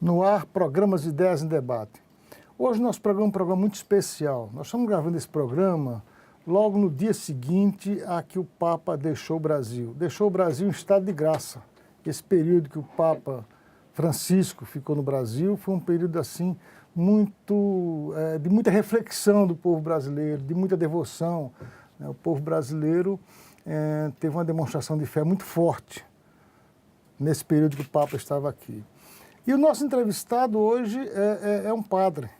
No ar, programas de ideias em debate. Hoje nosso programa é um programa muito especial. Nós estamos gravando esse programa logo no dia seguinte a que o Papa deixou o Brasil. Deixou o Brasil em estado de graça. Esse período que o Papa Francisco ficou no Brasil foi um período assim de muita reflexão do povo brasileiro, de muita devoção. O povo brasileiro teve uma demonstração de fé muito forte nesse período que o Papa estava aqui. E o nosso entrevistado hoje é um padre.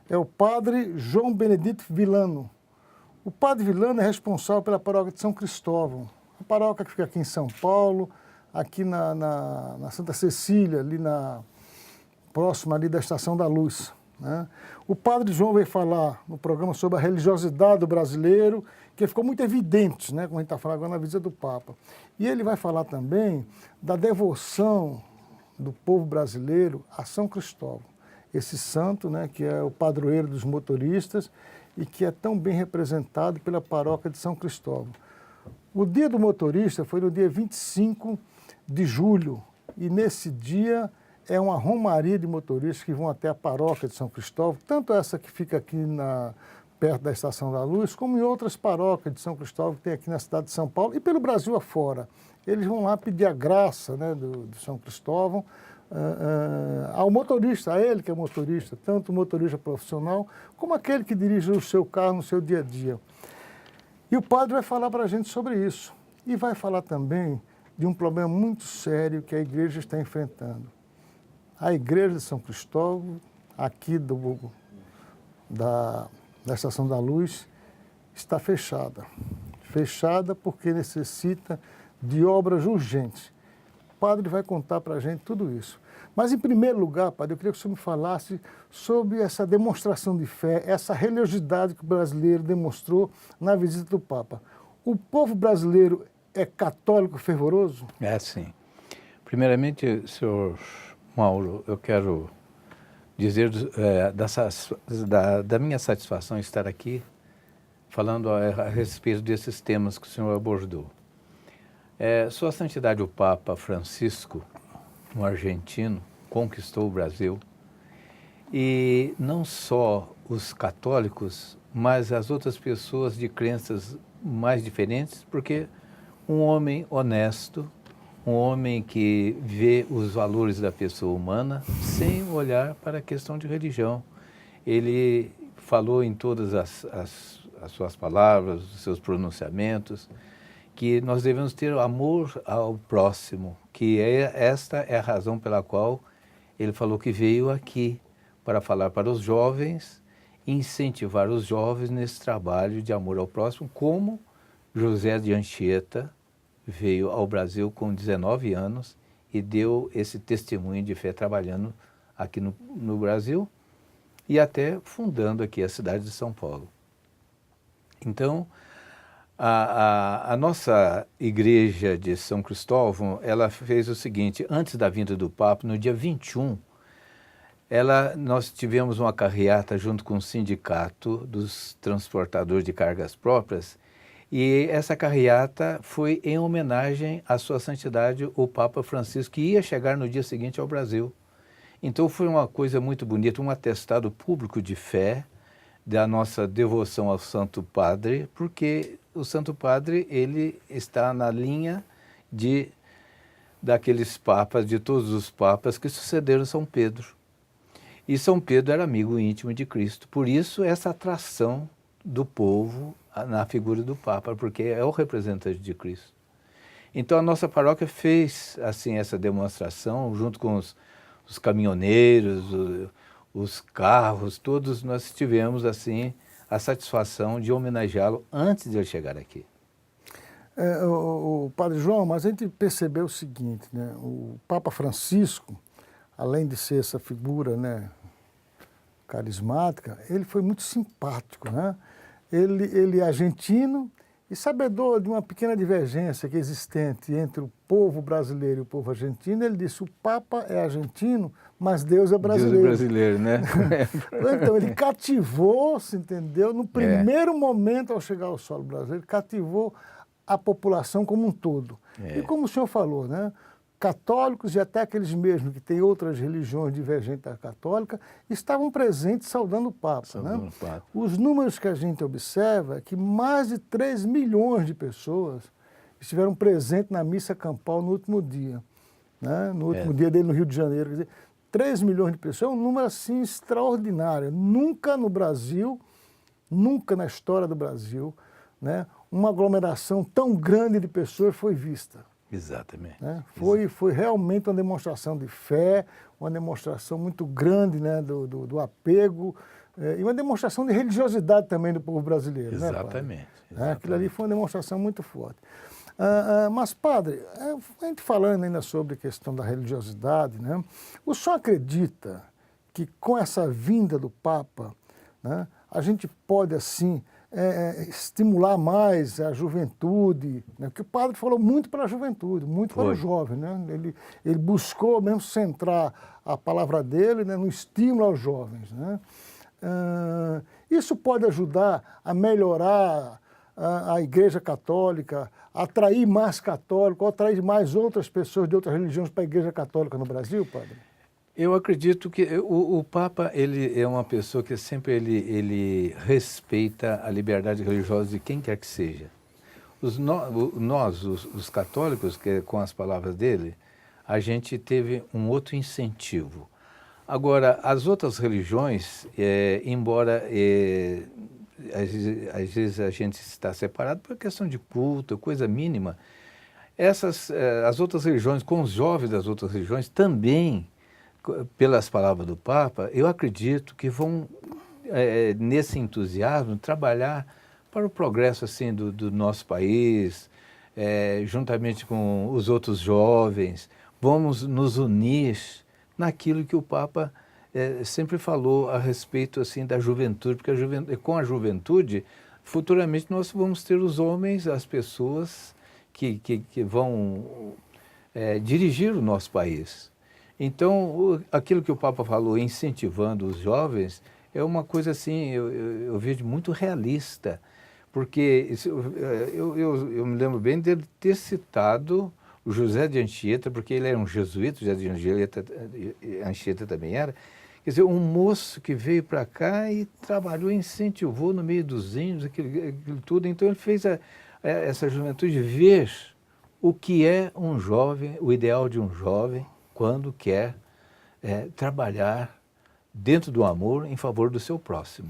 É o padre João Benedito Villano. O padre Villano é responsável pela paróquia de São Cristóvão. A paróquia que fica aqui em São Paulo, aqui na Santa Cecília, ali próxima ali da Estação da Luz, né? O padre João veio falar no programa sobre a religiosidade do brasileiro, que ficou muito evidente, né, como a gente está falando agora na visita do Papa. E ele vai falar também da devoção do povo brasileiro a São Cristóvão, esse santo, né, que é o padroeiro dos motoristas e que é tão bem representado pela paróquia de São Cristóvão. O dia do motorista foi no dia 25 de julho e nesse dia é uma romaria de motoristas que vão até a paróquia de São Cristóvão, tanto essa que fica aqui perto da Estação da Luz, como em outras paróquias de São Cristóvão que tem aqui na cidade de São Paulo e pelo Brasil afora. Eles vão lá pedir a graça, né, do São Cristóvão ao motorista, a ele que é motorista, tanto o motorista profissional como aquele que dirige o seu carro no seu dia a dia. E o padre vai falar para a gente sobre isso. E vai falar também de um problema muito sério que a igreja está enfrentando. A igreja de São Cristóvão, aqui da Estação da Luz, está fechada. Fechada porque necessita de obras urgentes. O padre vai contar para a gente tudo isso. Mas, em primeiro lugar, padre, eu queria que o senhor me falasse sobre essa demonstração de fé, essa religiosidade que o brasileiro demonstrou na visita do Papa. O povo brasileiro é católico fervoroso? É, sim. Primeiramente, senhor Mauro, eu quero dizer da minha satisfação em estar aqui falando a respeito desses temas que o senhor abordou. Sua Santidade o Papa Francisco, um argentino, conquistou o Brasil e não só os católicos, mas as outras pessoas de crenças mais diferentes, porque um homem honesto, um homem que vê os valores da pessoa humana sem olhar para a questão de religião. Ele falou em todas as suas palavras, os seus pronunciamentos, que nós devemos ter amor ao próximo, que esta é a razão pela qual ele falou que veio aqui para falar para os jovens, incentivar os jovens nesse trabalho de amor ao próximo, como José de Anchieta veio ao Brasil com 19 anos e deu esse testemunho de fé trabalhando aqui no Brasil e até fundando aqui a cidade de São Paulo. Então, a nossa igreja de São Cristóvão, ela fez o seguinte: antes da vinda do Papa, no dia 21, nós tivemos uma carreata junto com o sindicato dos transportadores de cargas próprias, e essa carreata foi em homenagem à Sua Santidade, o Papa Francisco, que ia chegar no dia seguinte ao Brasil. Então foi uma coisa muito bonita, um atestado público de fé, da nossa devoção ao Santo Padre, porque o Santo Padre, ele está na linha daqueles papas, de todos os papas que sucederam São Pedro. E São Pedro era amigo íntimo de Cristo. Por isso, essa atração do povo na figura do Papa, porque é o representante de Cristo. Então, a nossa paróquia fez assim essa demonstração, junto com os caminhoneiros, os carros, todos nós tivemos assim a satisfação de homenageá-lo antes de ele chegar aqui. O Padre João, mas a gente percebeu o seguinte, né? O Papa Francisco, além de ser essa figura, né, carismática, ele foi muito simpático, né? Ele é argentino e sabedor de uma pequena divergência que é existente entre o povo brasileiro e o povo argentino. Ele disse: o Papa é argentino, mas Deus é brasileiro. Deus é brasileiro, né? Então, ele cativou, se entendeu? No primeiro momento, ao chegar ao solo brasileiro, cativou a população como um todo. E como o senhor falou, né? católicos e até aqueles mesmos que têm outras religiões divergentes da católica, estavam presentes saudando o Papa. Saudando né? o Papa. Os números que a gente observa é que mais de 3 milhões de pessoas estiveram presentes na missa campal no último dia. Né? No último dia dele no Rio de Janeiro. Quer dizer, 3 milhões de pessoas é um número assim extraordinário. Nunca no Brasil, nunca na história do Brasil, né, uma aglomeração tão grande de pessoas foi vista. Exatamente. Né? Foi realmente uma demonstração de fé, uma demonstração muito grande, né, do apego, e uma demonstração de religiosidade também do povo brasileiro. Exatamente. Né, padre? Aquilo ali foi uma demonstração muito forte. Mas, padre, a gente falando ainda sobre a questão da religiosidade, né, o senhor acredita que com essa vinda do Papa, né, a gente pode, assim, estimular mais a juventude, né? Porque o padre falou muito para a juventude, muito para o jovem, né? Ele buscou mesmo centrar a palavra dele, né, no estímulo aos jovens, né? Isso pode ajudar a melhorar a Igreja Católica, atrair mais católicos, atrair mais outras pessoas de outras religiões para a Igreja Católica no Brasil, padre? Eu acredito que o Papa, ele é uma pessoa que sempre ele respeita a liberdade religiosa de quem quer que seja. Nós, os católicos, que com as palavras dele, a gente teve um outro incentivo. Agora, as outras religiões, embora às vezes a gente está separado por questão de culto, coisa mínima, as outras religiões, com os jovens das outras religiões, também, pelas palavras do Papa, eu acredito que vão, nesse entusiasmo, trabalhar para o progresso assim, do nosso país, juntamente com os outros jovens. Vamos nos unir naquilo que o Papa sempre falou a respeito assim, da juventude, porque com a juventude, futuramente nós vamos ter os homens, as pessoas que vão dirigir o nosso país. Então, aquilo que o Papa falou, incentivando os jovens, é uma coisa assim, eu vejo muito realista, porque eu me lembro bem dele ter citado o José de Anchieta, porque ele era um jesuíta, José de Anchieta também era, quer dizer, um moço que veio para cá e trabalhou, incentivou no meio dos índios, aquilo tudo, então ele fez essa juventude ver o que é um jovem, o ideal de um jovem, quando quer trabalhar dentro do amor em favor do seu próximo.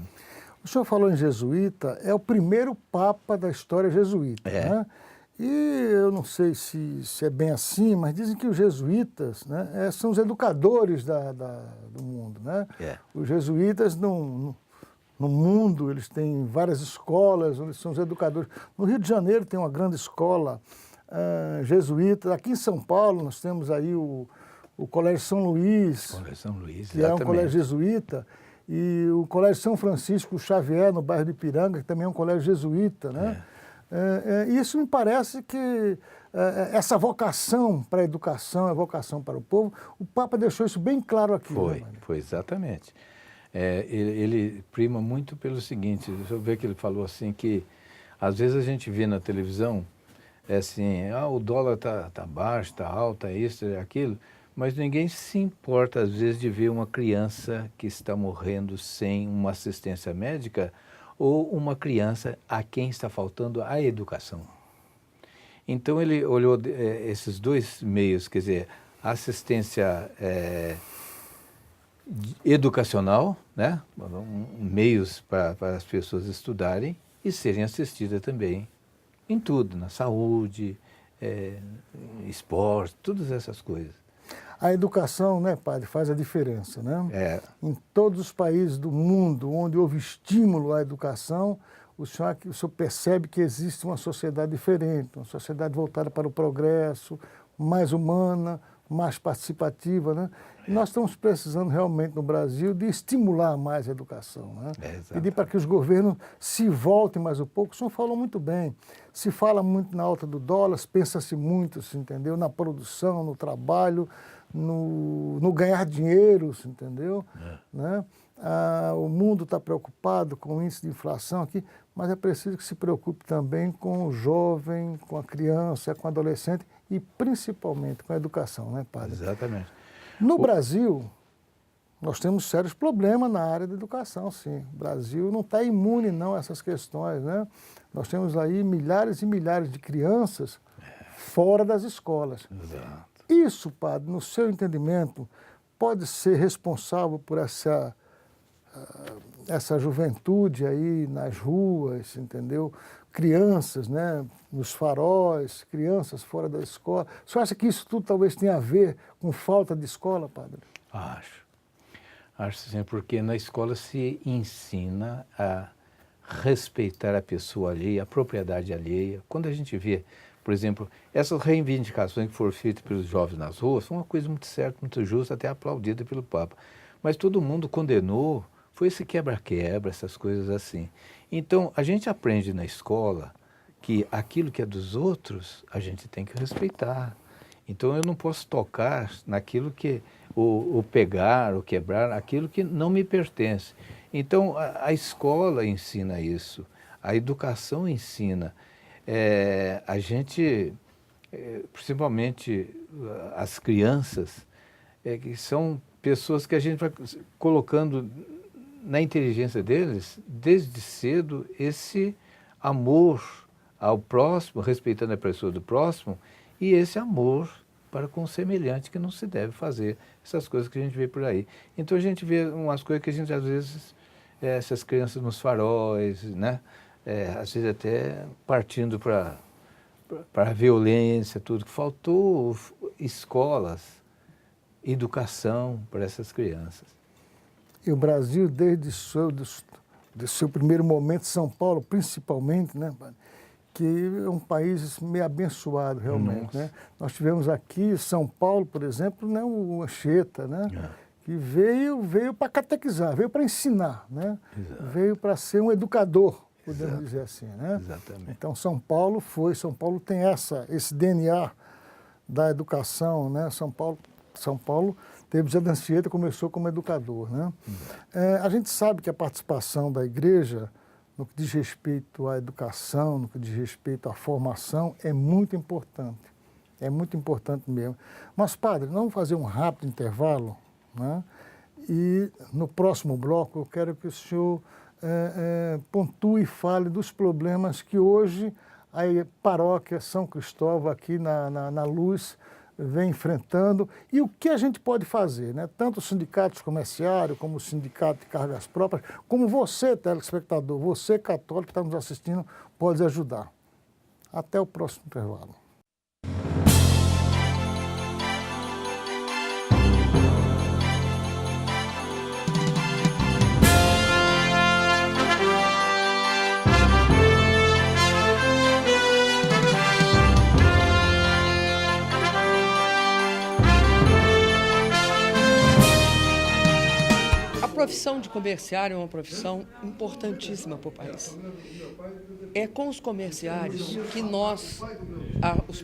O senhor falou em jesuíta, é o primeiro papa da história jesuíta, né? E eu não sei se é bem assim, mas dizem que os jesuítas, né, são os educadores do mundo, né? Os jesuítas no mundo, eles têm várias escolas, eles são os educadores. No Rio de Janeiro tem uma grande escola jesuíta. Aqui em São Paulo nós temos aí o Colégio São Luís, que é um colégio jesuíta, e o Colégio São Francisco Xavier, no bairro de Ipiranga, que também é um colégio jesuíta, né? Isso me parece que essa vocação para a educação, a vocação para o povo, o Papa deixou isso bem claro aqui. Foi exatamente. Ele prima muito pelo seguinte, deixa eu ver que ele falou assim, que às vezes a gente vê na televisão, assim, o dólar tá baixo, tá alto, é isso, é aquilo, mas ninguém se importa, às vezes, de ver uma criança que está morrendo sem uma assistência médica ou uma criança a quem está faltando a educação. Então, ele olhou esses dois meios, quer dizer, assistência educacional, né? Meios para as pessoas estudarem e serem assistidas também em tudo, na saúde, esporte, todas essas coisas. A educação, né, padre, faz a diferença, né? Em todos os países do mundo onde houve estímulo à educação, o senhor percebe que existe uma sociedade diferente, uma sociedade voltada para o progresso, mais humana, mais participativa, né? E nós estamos precisando realmente no Brasil de estimular mais a educação, né? Pedir para que os governos se voltem mais um pouco. O senhor falou muito bem. Se fala muito na alta do dólar, pensa-se muito, se entendeu? Na produção, no trabalho, no ganhar dinheiro, se entendeu? Né? O mundo está preocupado com o índice de inflação aqui, mas é preciso que se preocupe também com o jovem, com a criança, com o adolescente e principalmente com a educação, né, padre? Exatamente. No Brasil, nós temos sérios problemas na área da educação, sim. O Brasil não está imune, não, a essas questões, né? Nós temos aí milhares e milhares de crianças fora das escolas. Exato. Isso, padre, no seu entendimento, pode ser responsável por essa juventude aí nas ruas, entendeu? Crianças, né, nos faróis, crianças fora da escola. O senhor acha que isso tudo talvez tenha a ver com falta de escola, padre? Acho. Acho sim, porque na escola se ensina a respeitar a pessoa alheia, a propriedade alheia. Quando a gente vê, por exemplo, essas reivindicações que foram feitas pelos jovens nas ruas, foi uma coisa muito certa, muito justa, até aplaudida pelo Papa. Mas todo mundo condenou, foi esse quebra-quebra, essas coisas assim. Então, a gente aprende na escola que aquilo que é dos outros, a gente tem que respeitar. Então, eu não posso tocar naquilo que, ou pegar, ou quebrar, aquilo que não me pertence. Então, a escola ensina isso, a educação ensina. A gente, principalmente as crianças, que são pessoas que a gente vai colocando na inteligência deles, desde cedo, esse amor ao próximo, respeitando a pessoa do próximo, e esse amor para com o semelhante, que não se deve fazer essas coisas que a gente vê por aí. Então a gente vê umas coisas que a gente às vezes, essas crianças nos faróis, né? Às vezes até partindo para a violência, tudo, que faltou escolas, educação para essas crianças. E o Brasil, desde o seu primeiro momento, São Paulo principalmente, né, padre? Que é um país meio abençoado, realmente, né? Nós tivemos aqui, São Paulo, por exemplo, né, o Anchieta, né? Que veio para catequizar, veio para ensinar, né? Veio para ser um educador, podemos dizer assim, né? Exatamente. Então, São Paulo tem esse DNA da educação, né? São Paulo teve José de Anchieta, começou como educador, né? A gente sabe que a participação da igreja no que diz respeito à educação, no que diz respeito à formação, é muito importante. É muito importante mesmo. Mas, padre, vamos fazer um rápido intervalo, né? E no próximo bloco eu quero que o senhor pontue e fale dos problemas que hoje a paróquia São Cristóvão aqui na Luz vem enfrentando e o que a gente pode fazer, né? Tanto os sindicatos comerciários, como o sindicato de cargas próprias, como você, telespectador, você católico que está nos assistindo, pode ajudar. Até o próximo intervalo. A profissão de comerciário é uma profissão importantíssima para o país. É com os comerciários que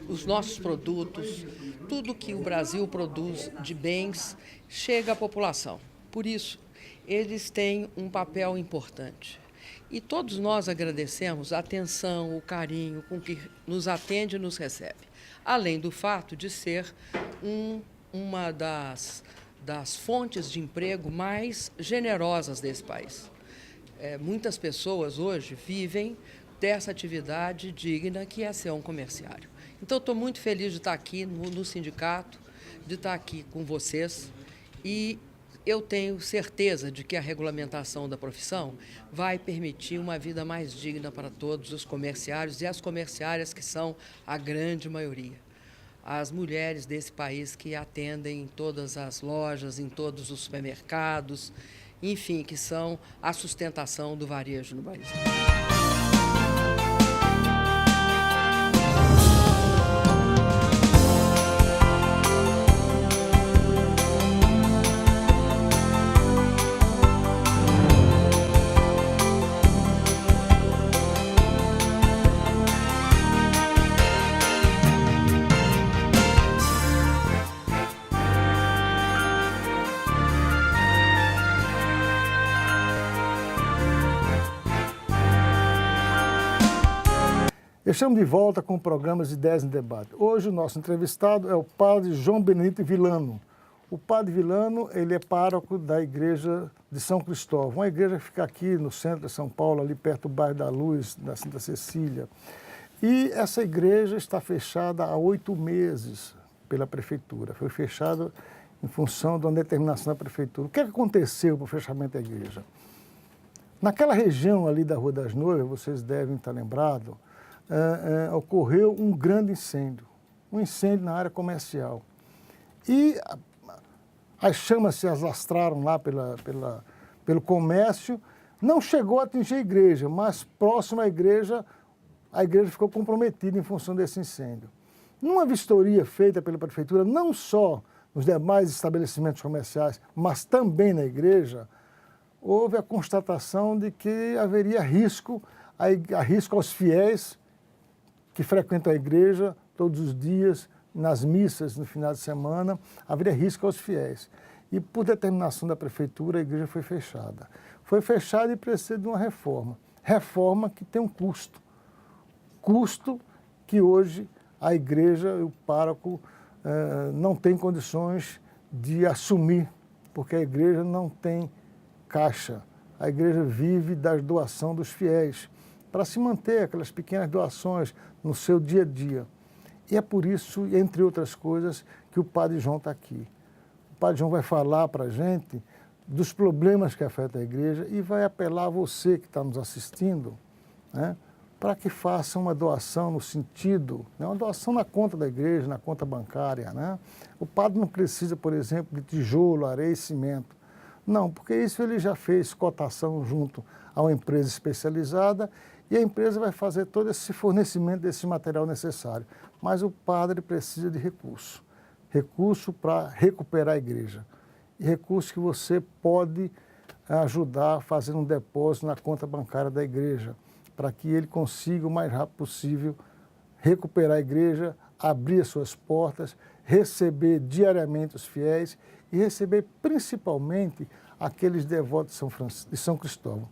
os nossos produtos, tudo que o Brasil produz de bens, chega à população. Por isso, eles têm um papel importante. E todos nós agradecemos a atenção, o carinho com que nos atende e nos recebe. Além do fato de ser uma das fontes de emprego mais generosas desse país. Muitas pessoas hoje vivem dessa atividade digna que é ser um comerciário. Então, estou muito feliz de estar aqui no sindicato, de estar aqui com vocês e eu tenho certeza de que a regulamentação da profissão vai permitir uma vida mais digna para todos os comerciários e as comerciárias, que são a grande maioria. As mulheres desse país que atendem em todas as lojas, em todos os supermercados, enfim, que são a sustentação do varejo no Brasil. Estamos de volta com o programa Ideias em Debate. Hoje o nosso entrevistado é o padre João Benedito Villano. O padre Villano, ele é pároco da igreja de São Cristóvão, uma igreja que fica aqui no centro de São Paulo, ali perto do bairro da Luz, da Santa Cecília. E essa igreja está fechada há 8 meses pela prefeitura. Foi fechada em função de uma determinação da prefeitura. O que aconteceu para o fechamento da igreja? Naquela região ali da Rua das Noivas, vocês devem estar lembrados, ocorreu um grande incêndio, um incêndio na área comercial. E as chamas se alastraram lá pelo comércio, não chegou a atingir a igreja, mas próximo à igreja, a igreja ficou comprometida em função desse incêndio. Numa vistoria feita pela prefeitura, não só nos demais estabelecimentos comerciais, mas também na igreja, houve a constatação de que haveria risco aos fiéis que frequentam a igreja todos os dias, nas missas no final de semana, haveria risco aos fiéis. E por determinação da prefeitura, a igreja foi fechada. Foi fechada e precisa de uma reforma. Reforma que tem um custo. Custo que hoje a igreja e o pároco não têm condições de assumir, porque a igreja não tem caixa. A igreja vive da doação dos fiéis, para se manter aquelas pequenas doações no seu dia a dia. E é por isso, entre outras coisas, que o padre João está aqui. O padre João vai falar para a gente dos problemas que afetam a igreja e vai apelar a você que está nos assistindo, né, para que faça uma doação no sentido, né, uma doação na conta da igreja, na conta bancária. Né? O padre não precisa, por exemplo, de tijolo, areia e cimento. Não, porque isso ele já fez cotação junto a uma empresa especializada e a empresa vai fazer todo esse fornecimento desse material necessário. Mas o padre precisa de recurso. Recurso para recuperar a igreja. E recurso que você pode ajudar fazendo um depósito na conta bancária da igreja, para que ele consiga o mais rápido possível recuperar a igreja, abrir as suas portas, receber diariamente os fiéis e receber principalmente aqueles devotos de São Cristóvão.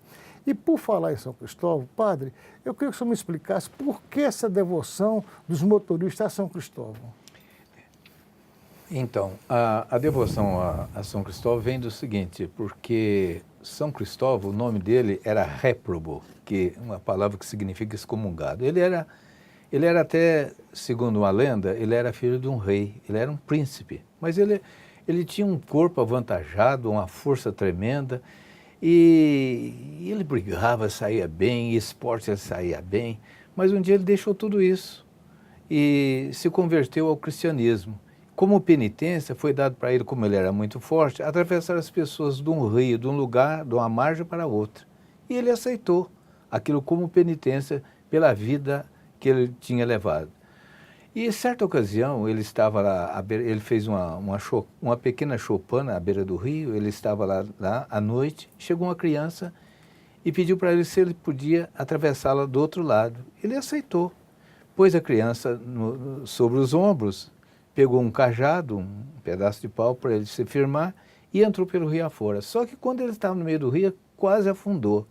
E por falar em São Cristóvão, padre, eu queria que o senhor me explicasse por que essa devoção dos motoristas a São Cristóvão. Então, a devoção a São Cristóvão vem do seguinte, porque São Cristóvão, o nome dele era réprobo, que é uma palavra que significa excomungado. Ele era até, segundo uma lenda, ele era filho de um rei, ele era um príncipe, mas ele tinha um corpo avantajado, uma força tremenda, e ele brigava, saía bem, esporte ele saía bem, mas um dia ele deixou tudo isso e se converteu ao cristianismo. Como penitência, foi dado para ele, como ele era muito forte, atravessar as pessoas de um rio, de um lugar, de uma margem para outra. E ele aceitou aquilo como penitência pela vida que ele tinha levado. E em certa ocasião, ele estava lá, ele fez uma pequena choupana à beira do rio, ele estava lá à noite, chegou uma criança e pediu para ele se ele podia atravessá-la do outro lado. Ele aceitou, pôs a criança sobre os ombros, pegou um cajado, um pedaço de pau para ele se firmar e entrou pelo rio afora. Só que quando ele estava no meio do rio, quase afundou.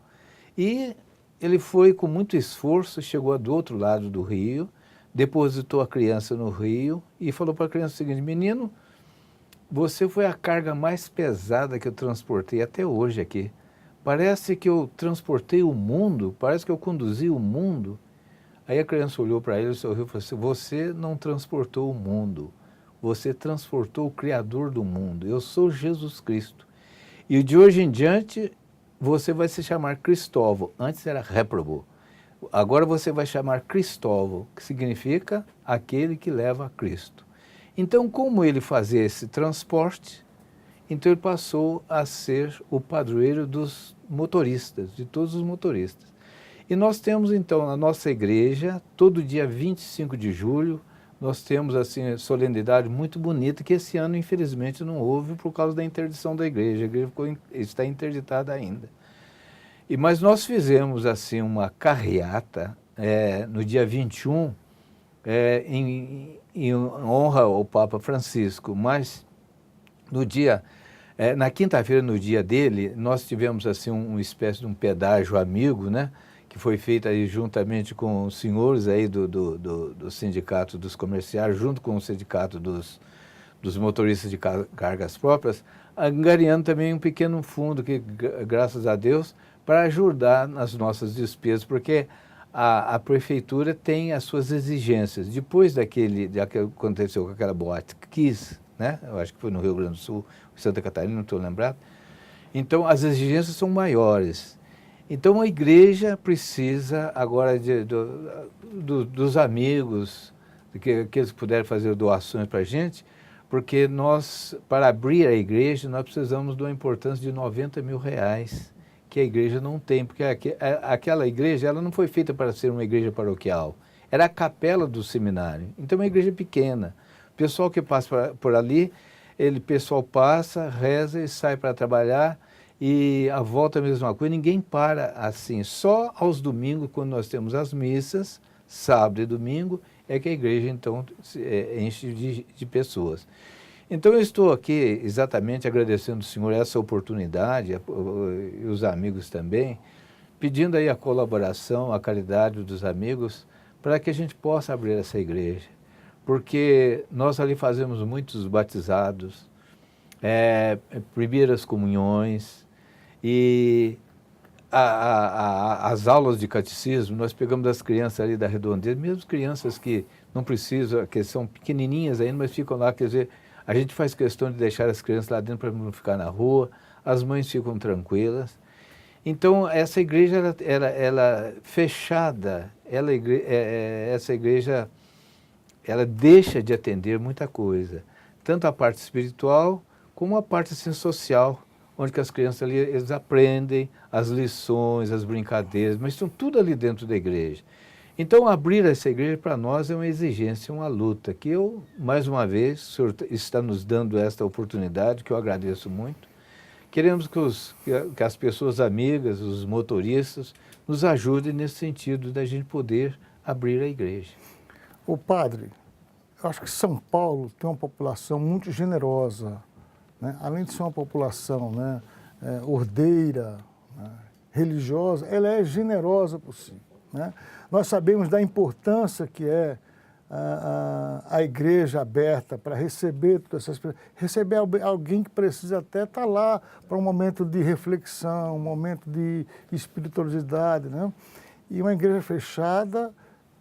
E ele foi com muito esforço, chegou do outro lado do rio, depositou a criança no rio e falou para a criança o seguinte: menino, você foi a carga mais pesada que eu transportei até hoje aqui. Parece que eu transportei o mundo, parece que eu conduzi o mundo. Aí a criança olhou para ele, sorriu e falou assim: você não transportou o mundo, você transportou o Criador do mundo. Eu sou Jesus Cristo. E de hoje em diante você vai se chamar Cristóvão. Antes era réprobo. Agora você vai chamar Cristóvão, que significa aquele que leva a Cristo. Então, como ele fazia esse transporte, então ele passou a ser o padroeiro dos motoristas, de todos os motoristas. E nós temos, então, na nossa igreja, todo dia 25 de julho, nós temos, assim, solenidade muito bonita, que esse ano, infelizmente, não houve por causa da interdição da igreja. A igreja está interditada ainda. Mas nós fizemos, assim, uma carreata no dia 21, em honra ao Papa Francisco, mas no dia... na quinta-feira, no dia dele, nós tivemos, assim, uma espécie de um pedágio amigo, né? que foi feita aí juntamente com os senhores aí do Sindicato dos Comerciários, junto com o Sindicato dos Motoristas de Cargas Próprias, angariando também um pequeno fundo que, graças a Deus, para ajudar nas nossas despesas, porque a prefeitura tem as suas exigências. Depois daquele que aconteceu com aquela boate Kiss, né? Eu acho que foi no Rio Grande do Sul, Santa Catarina, não estou lembrado. Então, as exigências são maiores. Então, a igreja precisa agora dos amigos, que eles puderem fazer doações para a gente, porque nós, para abrir a igreja, nós precisamos de uma importância de R$90 mil, que a igreja não tem, porque aquela igreja ela não foi feita para ser uma igreja paroquial, era a capela do seminário, então é uma igreja pequena. O pessoal que passa por ali, pessoal passa, reza e sai para trabalhar, e a volta é a mesma coisa, ninguém para assim, só aos domingos, quando nós temos as missas, sábado e domingo, é que a igreja então enche de pessoas. Então eu estou aqui exatamente agradecendo ao senhor essa oportunidade, e os amigos também, pedindo aí a colaboração, a caridade dos amigos, para que a gente possa abrir essa igreja. Porque nós ali fazemos muitos batizados, primeiras comunhões, e as aulas de catecismo, nós pegamos das crianças ali da redondeza, mesmo crianças que não precisam, que são pequenininhas ainda, mas ficam lá, quer dizer, a gente faz questão de deixar as crianças lá dentro para não ficar na rua, as mães ficam tranquilas. Então, essa igreja, ela fechada, essa igreja, ela deixa de atender muita coisa, tanto a parte espiritual como a parte assim, social, onde que as crianças ali, eles aprendem as lições, as brincadeiras, mas estão tudo ali dentro da igreja. Então, abrir essa igreja para nós é uma exigência, uma luta, que eu, mais uma vez, o senhor está nos dando esta oportunidade, que eu agradeço muito. Queremos que as pessoas amigas, os motoristas, nos ajudem nesse sentido da gente poder abrir a igreja. Ô padre, eu acho que São Paulo tem uma população muito generosa, né? Além de ser uma população, né, ordeira, né, religiosa, ela é generosa por si, né? Nós sabemos da importância que é a igreja aberta para receber todas essas pessoas, receber alguém que precisa até estar lá para um momento de reflexão, um momento de espiritualidade, né? E uma igreja fechada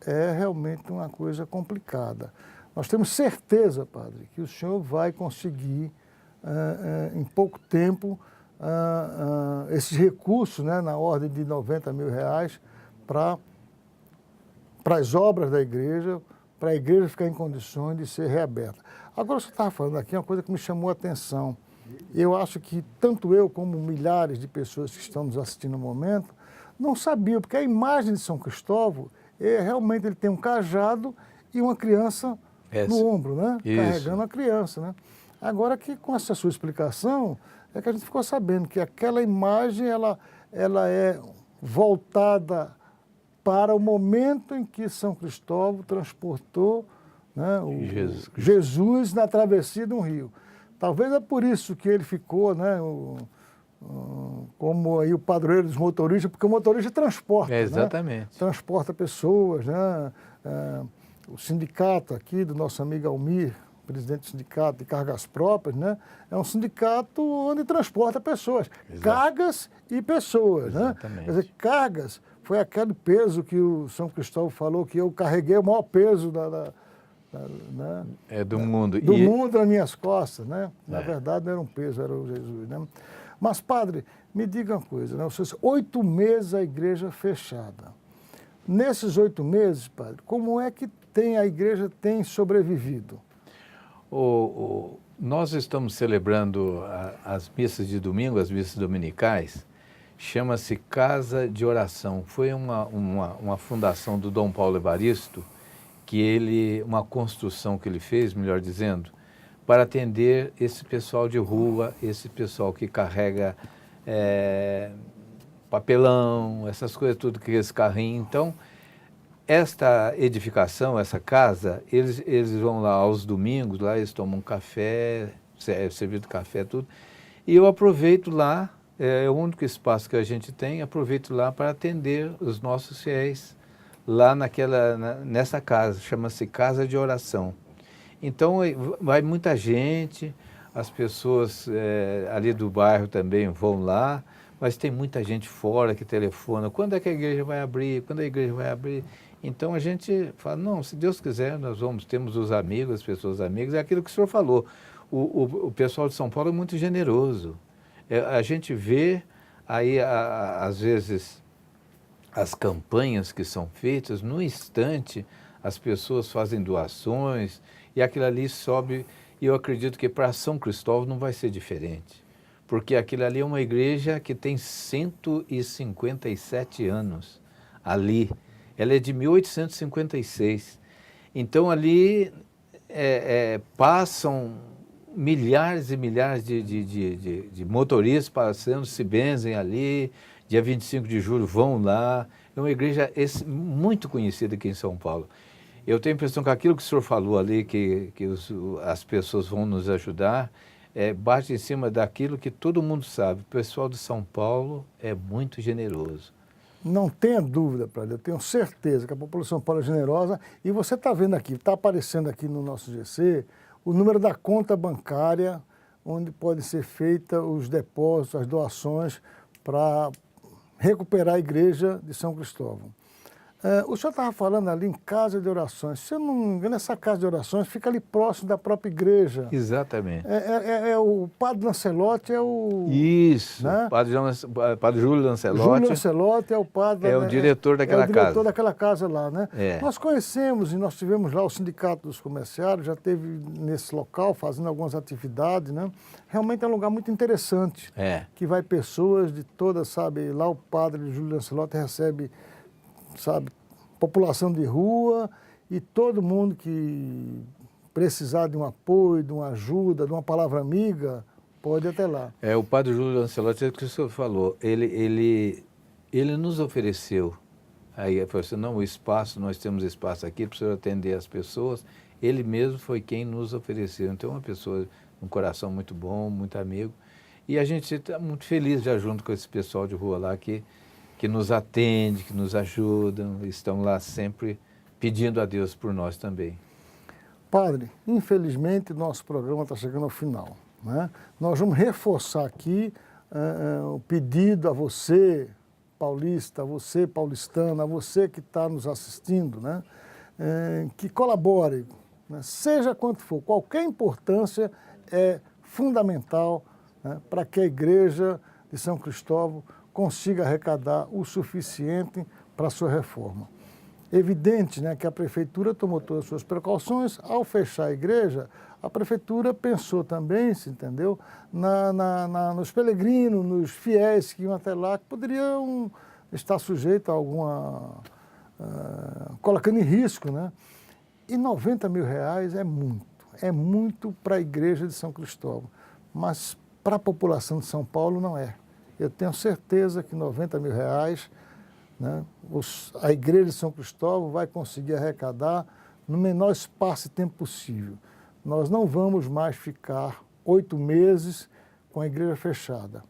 é realmente uma coisa complicada. Nós temos certeza, padre, que o senhor vai conseguir, em pouco tempo, esses recursos, né, na ordem de R$90 mil, para as obras da igreja, para a igreja ficar em condições de ser reaberta. Agora, você estava falando aqui uma coisa que me chamou a atenção. Eu acho que tanto eu como milhares de pessoas que estão nos assistindo no momento não sabiam, porque a imagem de São Cristóvão, realmente ele tem um cajado e uma criança no ombro, né? Isso. Carregando a criança, né? Agora que com essa sua explicação, é que a gente ficou sabendo que aquela imagem, ela é voltada para o momento em que São Cristóvão transportou, né, Jesus na travessia de um rio. Talvez é por isso que ele ficou, né, como aí o padroeiro dos motoristas, porque o motorista transporta, exatamente. Né, transporta pessoas, né, o sindicato aqui do nosso amigo Almir, presidente do sindicato de cargas próprias, né, é um sindicato onde transporta pessoas, cargas e pessoas, exatamente. Né? Quer dizer, cargas foi aquele peso que o São Cristóvão falou que eu carreguei o maior peso né? Do mundo. Do mundo nas minhas costas, né? Na verdade não era um peso, era o Jesus, né? Mas, padre, me diga uma coisa, né? 8 meses a igreja fechada. Nesses 8 meses, padre, como é que a igreja tem sobrevivido? Nós estamos celebrando as missas de domingo, as missas dominicais, chama-se Casa de Oração. Foi uma fundação do Dom Paulo Evaristo, uma construção que ele fez, melhor dizendo, para atender esse pessoal de rua, esse pessoal que carrega papelão, essas coisas, tudo que esse carrinho. Então, esta edificação, essa casa, eles vão lá aos domingos, lá eles tomam café, servido café, tudo, e eu aproveito lá é o único espaço que a gente tem, aproveito lá para atender os nossos fiéis lá nessa casa, chama-se Casa de Oração. Então vai muita gente, as pessoas ali do bairro também vão lá, mas tem muita gente fora que telefona, quando é que a igreja vai abrir, quando a igreja vai abrir? Então a gente fala, não, se Deus quiser, nós temos os amigos, as pessoas amigas, é aquilo que o senhor falou, o pessoal de São Paulo é muito generoso. A gente vê aí, às vezes, as campanhas que são feitas, no instante, as pessoas fazem doações e aquilo ali sobe, e eu acredito que para São Cristóvão não vai ser diferente, porque aquilo ali é uma igreja que tem 157 anos ali, ela é de 1856, então ali passam milhares e milhares de motoristas passando, se benzem ali, dia 25 de julho vão lá, é uma igreja muito conhecida aqui em São Paulo. Eu tenho a impressão que aquilo que o senhor falou ali, que as pessoas vão nos ajudar, bate em cima daquilo que todo mundo sabe, o pessoal de São Paulo é muito generoso. Não tenha dúvida, Padre, eu tenho certeza que a população de São Paulo é generosa, e você está vendo aqui, está aparecendo aqui no nosso GC, o número da conta bancária, onde podem ser feitos os depósitos, as doações para recuperar a igreja de São Cristóvão. O senhor estava falando ali em casa de orações. Se eu não me engano, essa casa de orações fica ali próximo da própria igreja. Exatamente. O padre Lancelotti é o... Isso, né? padre Júlio Lancelotti. Júlio Lancelotti é o padre... É o diretor daquela casa. É o diretor daquela casa lá, né? É. Nós conhecemos e nós tivemos lá o Sindicato dos Comerciários, já esteve nesse local fazendo algumas atividades, né? Realmente é um lugar muito interessante. Que vai pessoas de todas, sabe? Lá o padre Júlio Lancelotti recebe... sabe, população de rua e todo mundo que precisar de um apoio, de uma ajuda, de uma palavra amiga, pode ir até lá. O padre Júlio Lancelotti, é o que o senhor falou, ele nos ofereceu, aí ele falou assim, não, o espaço, nós temos espaço aqui para o senhor atender as pessoas, ele mesmo foi quem nos ofereceu, então é uma pessoa, um coração muito bom, muito amigo, e a gente está muito feliz já junto com esse pessoal de rua lá que nos atende, que nos ajudam, estão lá sempre pedindo a Deus por nós também. Padre, infelizmente nosso programa está chegando ao final, né? Nós vamos reforçar aqui o pedido a você, paulista, a você, paulistana, a você que está nos assistindo, né? Que colabore, né? Seja quanto for, qualquer importância é fundamental, né? Para que a igreja de São Cristóvão consiga arrecadar o suficiente para a sua reforma. Evidente, né, que a prefeitura tomou todas as suas precauções. Ao fechar a igreja, a prefeitura pensou também, se entendeu, nos peregrinos, nos fiéis que iam até lá, que poderiam estar sujeitos a alguma... colocando em risco, né? E R$90 mil é muito para a igreja de São Cristóvão, mas para a população de São Paulo não é. Eu tenho certeza que R$90 mil, né, a igreja de São Cristóvão vai conseguir arrecadar no menor espaço e tempo possível. Nós não vamos mais ficar 8 meses com a igreja fechada.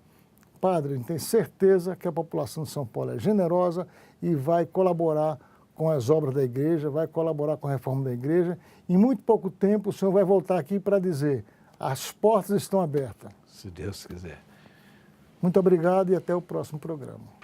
Padre, a gente tem certeza que a população de São Paulo é generosa e vai colaborar com as obras da igreja, vai colaborar com a reforma da igreja. Em muito pouco tempo o senhor vai voltar aqui para dizer, as portas estão abertas. Se Deus quiser. Muito obrigado e até o próximo programa.